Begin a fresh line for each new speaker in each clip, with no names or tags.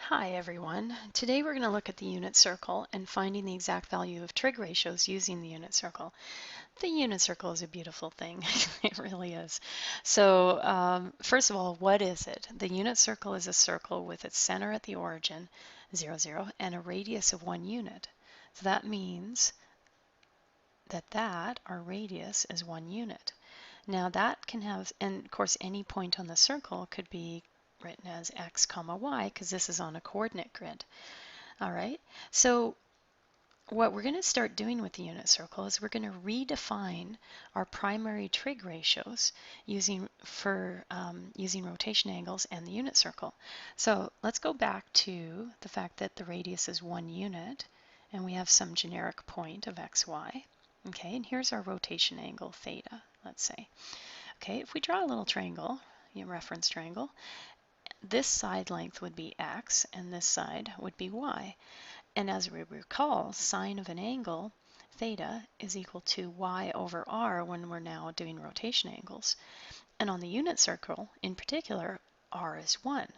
Hi everyone. Today we're going to look at the unit circle and finding the exact value of trig ratios using the unit circle. The unit circle is a beautiful thing. It really is. So first of all, what is it? The unit circle is a circle with its center at the origin, 0, 0, and a radius of 1 unit. So that means that our radius is 1 unit. Now that can have, and of course any point on the circle could be written as x comma y because this is on a coordinate grid. All right, so what we're going to start doing with the unit circle is we're going to redefine our primary trig ratios using rotation angles and the unit circle. So let's go back to the fact that the radius is 1 unit and we have some generic point of xy. Okay, and here's our rotation angle theta, let's say. Okay, if we draw a little triangle, reference triangle, this side length would be x and this side would be y. And as we recall, sine of an angle, theta, is equal to y over r when we're now doing rotation angles. And on the unit circle, in particular, r is 1.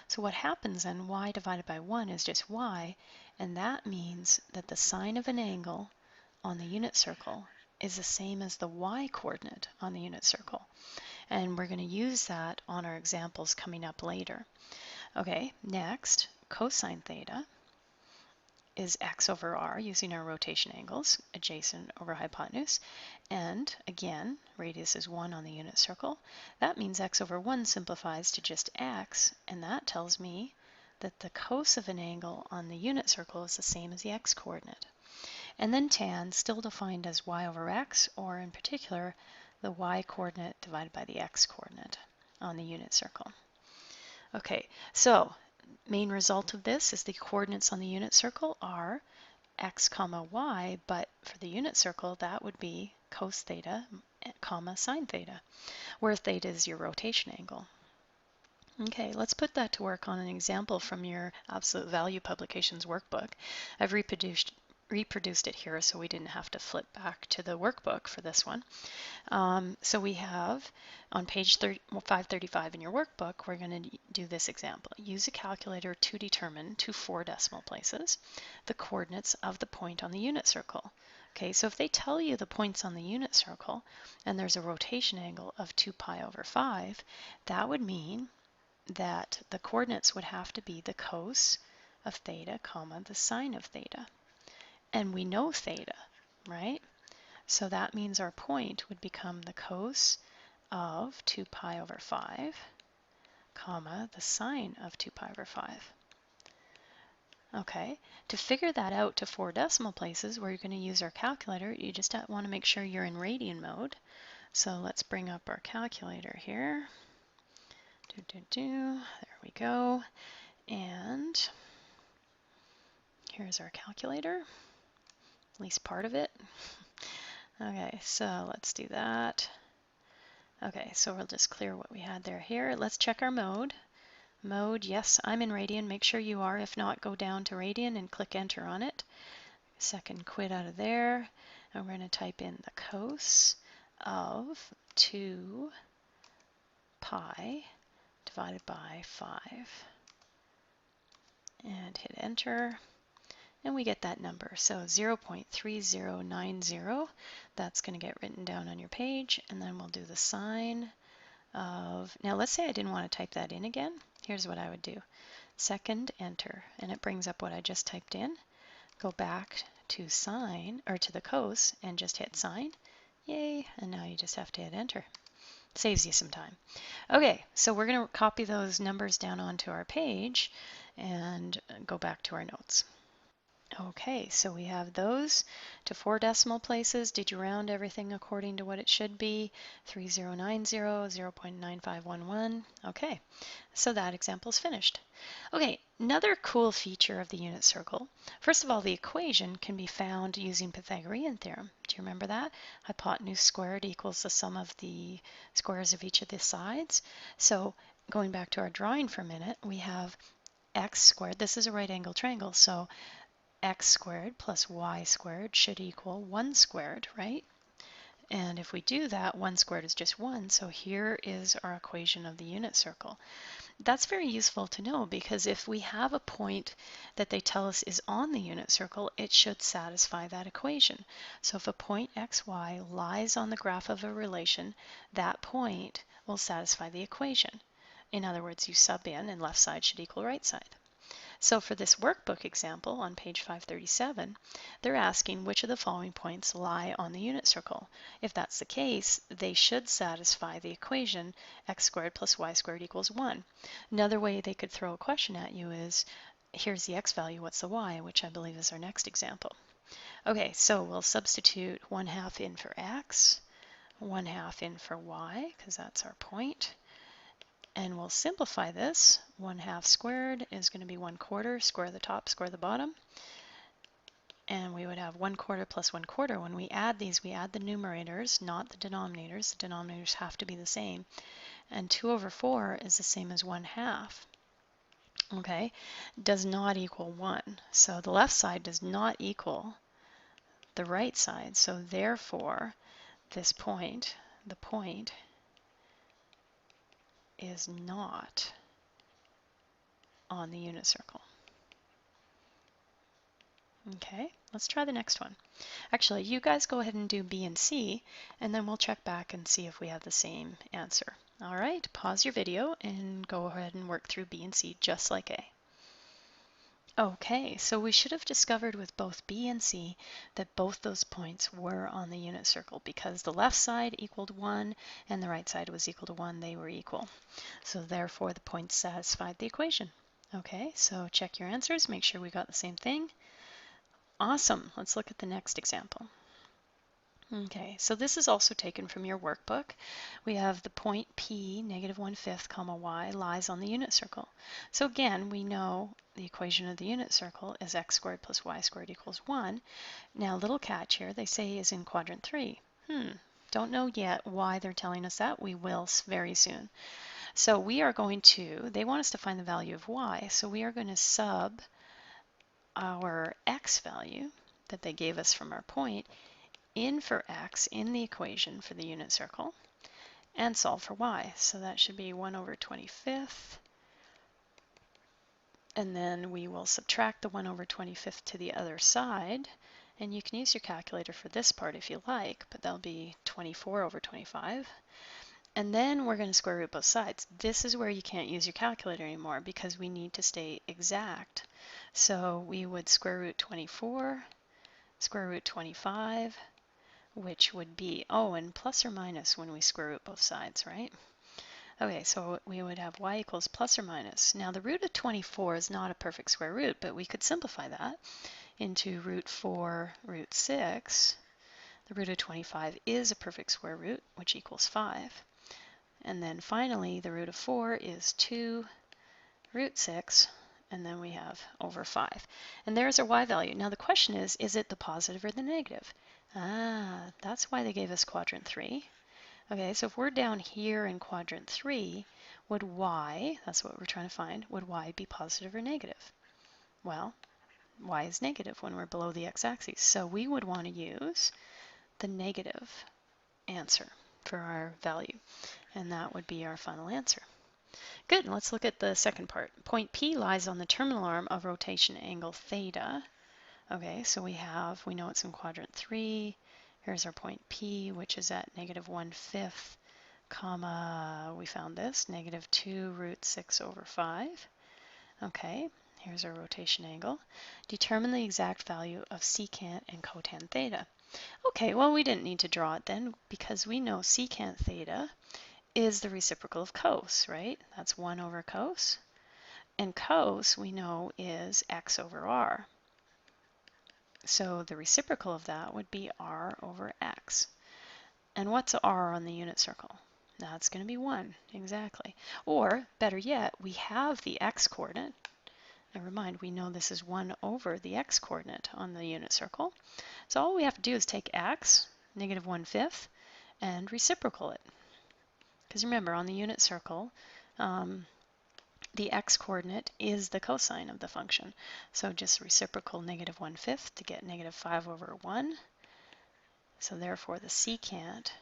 So what happens then, y divided by 1 is just y, and that means that the sine of an angle on the unit circle is the same as the y coordinate on the unit circle. And we're going to use that on our examples coming up later. Okay, next, cosine theta is x over r using our rotation angles, adjacent over hypotenuse. And again, radius is 1 on the unit circle. That means x over 1 simplifies to just x, and that tells me that the cos of an angle on the unit circle is the same as the x coordinate. And then tan, still defined as y over x, or in particular, the y coordinate divided by the x coordinate on the unit circle. Okay, so main result of this is the coordinates on the unit circle are x comma y, but for the unit circle that would be cos theta comma sine theta, where theta is your rotation angle. Okay, let's put that to work on an example from your absolute value publications workbook. I've reproduced it here so we didn't have to flip back to the workbook for this one. So we have on page 535 in your workbook, we're going to do this example. Use a calculator to determine to 4 decimal places the coordinates of the point on the unit circle. Okay, so if they tell you the points on the unit circle and there's a rotation angle of 2 pi over 5, that would mean that the coordinates would have to be the cos of theta comma the sine of theta. And we know theta, right? So that means our point would become the cos of 2 pi over 5, comma, the sine of 2 pi over 5. Okay, to figure that out to 4 decimal places where you're going to use our calculator, you just want to make sure you're in radian mode. So let's bring up our calculator here. There we go. And here's our calculator, at least part of it. Okay, so let's do that. Okay, so we'll just clear what we had there here. Let's check our mode. Mode, yes, I'm in radian. Make sure you are. If not, go down to radian and click enter on it. Second quit out of there. And we're going to type in the cos of 2 pi divided by 5. And hit enter. And we get that number. So 0.3090. That's going to get written down on your page. And then we'll do the sine of, now let's say I didn't want to type that in again. Here's what I would do. Second enter, and it brings up what I just typed in. Go back to sine, or to the cos, and just hit sine. Yay, and now you just have to hit enter. Saves you some time. Okay, so we're going to copy those numbers down onto our page and go back to our notes. Okay, so we have those to 4 decimal places. Did you round everything according to what it should be? 3090, 0.9511. Okay, so that example is finished. Okay, another cool feature of the unit circle. First of all, the equation can be found using Pythagorean theorem. Do you remember that? Hypotenuse squared equals the sum of the squares of each of the sides. So going back to our drawing for a minute, we have x squared. This is a right angle triangle, so x squared plus y squared should equal 1 squared, right? And if we do that, 1 squared is just 1, so here is our equation of the unit circle. That's very useful to know, because if we have a point that they tell us is on the unit circle, it should satisfy that equation. So if a point xy lies on the graph of a relation, that point will satisfy the equation. In other words, you sub in and left side should equal right side. So for this workbook example on page 537, they're asking which of the following points lie on the unit circle. If that's the case, they should satisfy the equation x squared plus y squared equals 1. Another way they could throw a question at you is, here's the x value, what's the y, which I believe is our next example. Okay, so we'll substitute 1/2 in for x, 1/2 in for y, because that's our point. And we'll simplify this. 1/2 squared is going to be 1/4, square the top, square the bottom. And we would have 1/4 plus 1/4. When we add these, we add the numerators, not the denominators. The denominators have to be the same. And 2/4 is the same as 1/2. Okay, does not equal 1. So the left side does not equal the right side. So therefore, this point, the point, is not on the unit circle. Okay, let's try the next one. Actually, you guys go ahead and do B and C, and then we'll check back and see if we have the same answer. All right, pause your video and go ahead and work through B and C just like A. Okay, so we should have discovered with both B and C that both those points were on the unit circle, because the left side equaled 1 and the right side was equal to 1. They were equal. So therefore, the points satisfied the equation. Okay, so check your answers, make sure we got the same thing. Awesome. Let's look at the next example. Okay, so this is also taken from your workbook. We have the point P, -1/5, comma y, lies on the unit circle. So again, we know the equation of the unit circle is x squared plus y squared equals 1. Now, little catch here, they say is in quadrant 3. Don't know yet why they're telling us that. We will very soon. So we are going to, they want us to find the value of y, so we are going to sub our x value that they gave us from our point in for x in the equation for the unit circle and solve for y. So that should be 1/25, and then we will subtract the 1/25 to the other side, and you can use your calculator for this part if you like, but that'll be 24/25. And then we're going to square root both sides. This is where you can't use your calculator anymore because we need to stay exact. So we would square root 24, square root 25, which would be, oh, and plus or minus when we square root both sides, right? Okay, so we would have y equals plus or minus. Now the root of 24 is not a perfect square root, but we could simplify that into root 4 root 6. The root of 25 is a perfect square root, which equals 5. And then finally, the root of 4 is 2 root 6, and then we have over 5. And there's our y value. Now the question is it the positive or the negative? That's why they gave us quadrant 3. Okay, so if we're down here in quadrant 3, would y, that's what we're trying to find, would y be positive or negative? Well, y is negative when we're below the x-axis, so we would want to use the negative answer for our value, and that would be our final answer. Good, let's look at the second part. Point P lies on the terminal arm of rotation angle theta. Okay, so we know it's in quadrant 3. Here's our point P, which is at -1/5, comma, we found this, -2 root 6/5. Okay, here's our rotation angle. Determine the exact value of secant and cotan theta. Okay, well, we didn't need to draw it then because we know secant theta is the reciprocal of cos, right? That's 1/cos. And cos, we know, is x/r. So the reciprocal of that would be r/x. And what's r on the unit circle? That's going to be 1, exactly. Or, better yet, we have the x-coordinate. Never mind, we know this is 1 over the x-coordinate on the unit circle. So all we have to do is take x, -1/5, and reciprocal it. Because remember, on the unit circle, the x-coordinate is the cosine of the function. So just reciprocal -1/5 to get -5/1. So therefore, the secant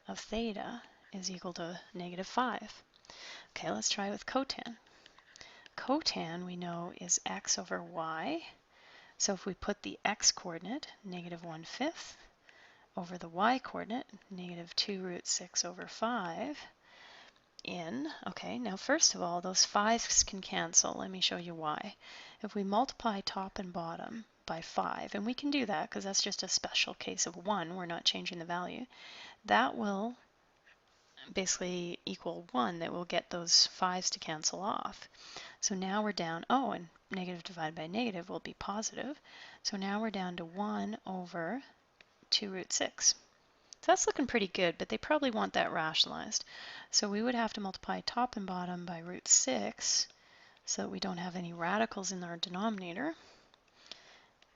of theta is equal to -5. Okay, let's try with cotan. Cotan we know is x over y. So if we put the x coordinate, negative 1/5, over the y coordinate, negative 2 root 6 over 5, in, okay, now first of all, those 5's can cancel. Let me show you why. If we multiply top and bottom by 5, and we can do that because that's just a special case of 1, we're not changing the value, that will basically equal 1, that will get those 5's to cancel off. So now we're down, oh, and negative divided by negative will be positive. So now we're down to 1 over 2 root 6. So that's looking pretty good, but they probably want that rationalized. So we would have to multiply top and bottom by root 6 so that we don't have any radicals in our denominator.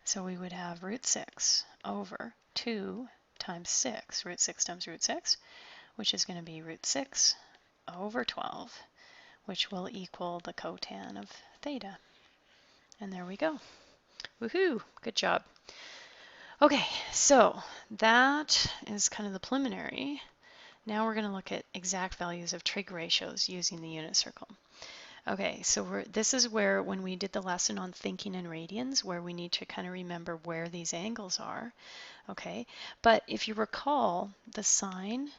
So we would have root 6 over 2 times 6, root 6 times root 6, which is going to be root 6 over 12, which will equal the cotan of theta. And there we go. Woohoo! Good job. Okay, so that is kind of the preliminary. Now we're going to look at exact values of trig ratios using the unit circle. Okay, so this is where, when we did the lesson on thinking in radians, where we need to kind of remember where these angles are. Okay, but if you recall, the sine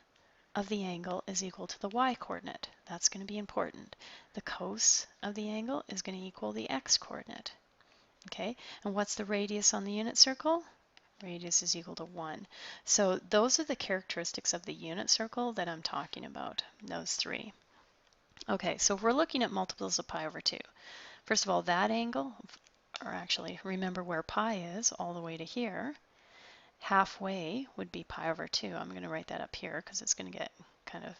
of the angle is equal to the y-coordinate. That's going to be important. The cos of the angle is going to equal the x-coordinate. Okay, and what's the radius on the unit circle? Radius is equal to 1. So those are the characteristics of the unit circle that I'm talking about, those three. Okay, so we're looking at multiples of pi over 2. First of all, that angle, or actually remember where pi is all the way to here, halfway would be pi over 2. I'm going to write that up here because it's going to get kind of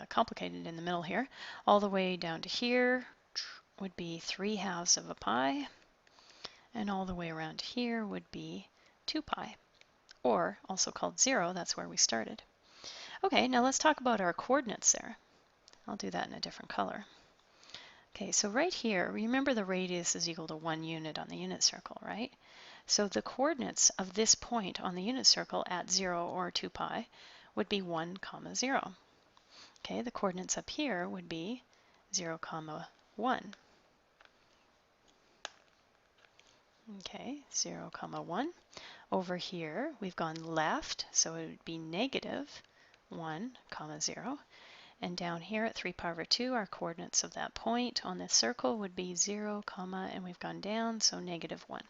complicated in the middle here. All the way down to here would be 3/2 of a pi, and all the way around here would be 2 pi, or also called 0. That's where we started. Okay, now let's talk about our coordinates there. I'll do that in a different color. Okay, so right here, remember the radius is equal to 1 unit on the unit circle, right? So the coordinates of this point on the unit circle at 0 or 2 pi would be 1, 0. Okay, the coordinates up here would be 0, 1. Okay, 0, 1. Over here, we've gone left, so it would be negative 1, 0. And down here at 3 pi over 2, our coordinates of that point on this circle would be 0, and we've gone down, so negative 1.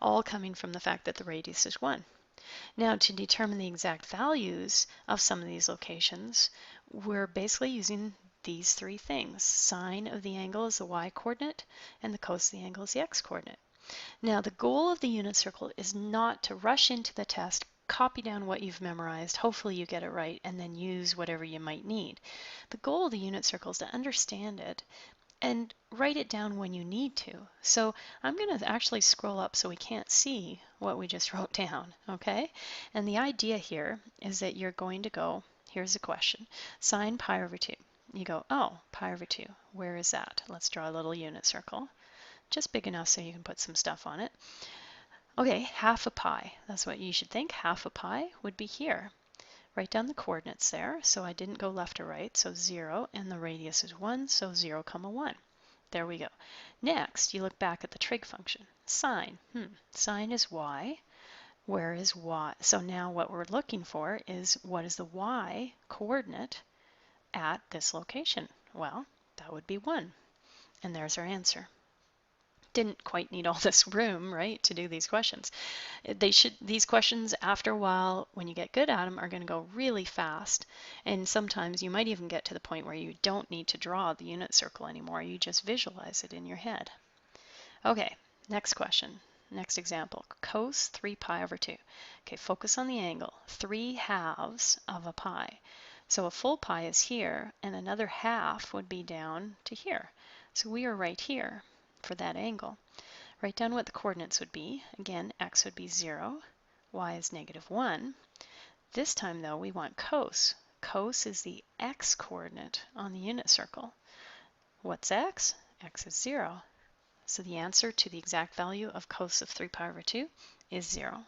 All coming from the fact that the radius is 1. Now, to determine the exact values of some of these locations, we're basically using these three things. Sine of the angle is the y-coordinate, and the cos of the angle is the x-coordinate. Now, the goal of the unit circle is not to rush into the test, copy down what you've memorized, hopefully you get it right, and then use whatever you might need. The goal of the unit circle is to understand it and write it down when you need to. So I'm going to actually scroll up so we can't see what we just wrote down, okay? And the idea here is that you're going to go, here's a question, sine pi over 2. You go, oh, pi over 2, where is that? Let's draw a little unit circle, just big enough so you can put some stuff on it. Okay, half a pi, that's what you should think. Half a pi would be here. Write down the coordinates there, so I didn't go left or right, so 0, and the radius is 1, so 0, 1. There we go. Next, you look back at the trig function. Sine. Sine is y. Where is y? So now what we're looking for is, what is the y coordinate at this location? Well, that would be 1. And there's our answer. Didn't quite need all this room, right, to do these questions. These questions, after a while, when you get good at them, are going to go really fast. And sometimes you might even get to the point where you don't need to draw the unit circle anymore. You just visualize it in your head. Okay, next question. Next example, cos 3 pi over 2. Okay, focus on the angle. 3/2 of a pi. So a full pi is here, and another half would be down to here. So we are right here for that angle. Write down what the coordinates would be. Again, x would be 0, y is negative 1. This time, though, we want cos. Cos is the x-coordinate on the unit circle. What's x? X is 0. So the answer to the exact value of cos of 3 pi over 2 is 0.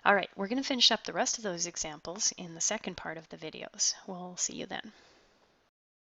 All right, we're going to finish up the rest of those examples in the second part of the videos. We'll see you then.